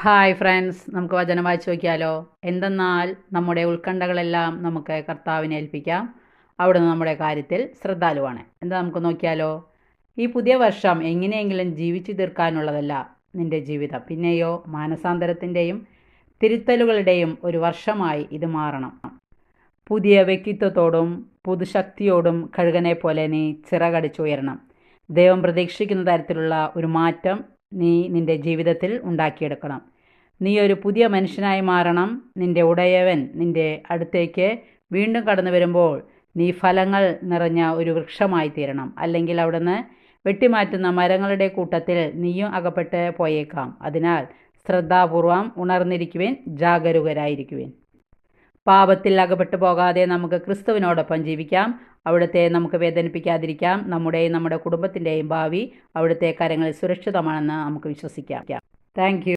Hi friends, നമുക്ക് വചനം വായിച്ചു നോക്കിയാലോ. എന്തെന്നാൽ നമ്മുടെ ഉത്കണ്ഠകളെല്ലാം നമുക്ക് കർത്താവിനെ ഏൽപ്പിക്കാം. അവിടുന്ന് നമ്മുടെ കാര്യത്തിൽ ശ്രദ്ധാലുവാണ്. എന്താ നമുക്ക് നോക്കിയാലോ. ഈ പുതിയ വർഷം എങ്ങനെയെങ്കിലും ജീവിച്ചു തീർക്കാനുള്ളതല്ല നിന്റെ ജീവിതം. പിന്നെയോ മാനസാന്തരത്തിൻ്റെയും തിരുത്തലുകളുടെയും ഒരു വർഷമായി ഇത് മാറണം. പുതിയ വ്യക്തിത്വത്തോടും പുതുശക്തിയോടും കഴുകനെ പോലെ നീ ചിറകടിച്ചുയരണം. ദൈവം പ്രതീക്ഷിക്കുന്ന തരത്തിലുള്ള ഒരു മാറ്റം നീ നിന്റെ ജീവിതത്തിൽ ഉണ്ടാക്കിയെടുക്കണം. നീ ഒരു പുതിയ മനുഷ്യനായി മാറണം. നിന്റെ ഉടയവൻ നിന്റെ അടുത്തേക്ക് വീണ്ടും കടന്നു വരുമ്പോൾ നീ ഫലങ്ങൾ നിറഞ്ഞ ഒരു വൃക്ഷമായി തീരണം. അല്ലെങ്കിൽ അവിടുന്ന് വെട്ടിമാറ്റുന്ന മരങ്ങളുടെ കൂട്ടത്തിൽ നീയും അകപ്പെട്ട് പോയേക്കാം. അതിനാൽ ശ്രദ്ധാപൂർവം ഉണർന്നിരിക്കുവിൻ, ജാഗരൂകരായിരിക്കുവിൻ. പാപത്തിൽ അകപ്പെട്ടു പോകാതെ നമുക്ക് ക്രിസ്തുവിനോടൊപ്പം ജീവിക്കാം. അവിടുത്തെ നമുക്ക് വേദനിപ്പിക്കാതിരിക്കാം. നമ്മുടെ കുടുംബത്തിൻ്റെയും ഭാവി അവിടുത്തെ കരങ്ങളിൽ സുരക്ഷിതമാണെന്ന് നമുക്ക് വിശ്വസിക്കാം. Thank you.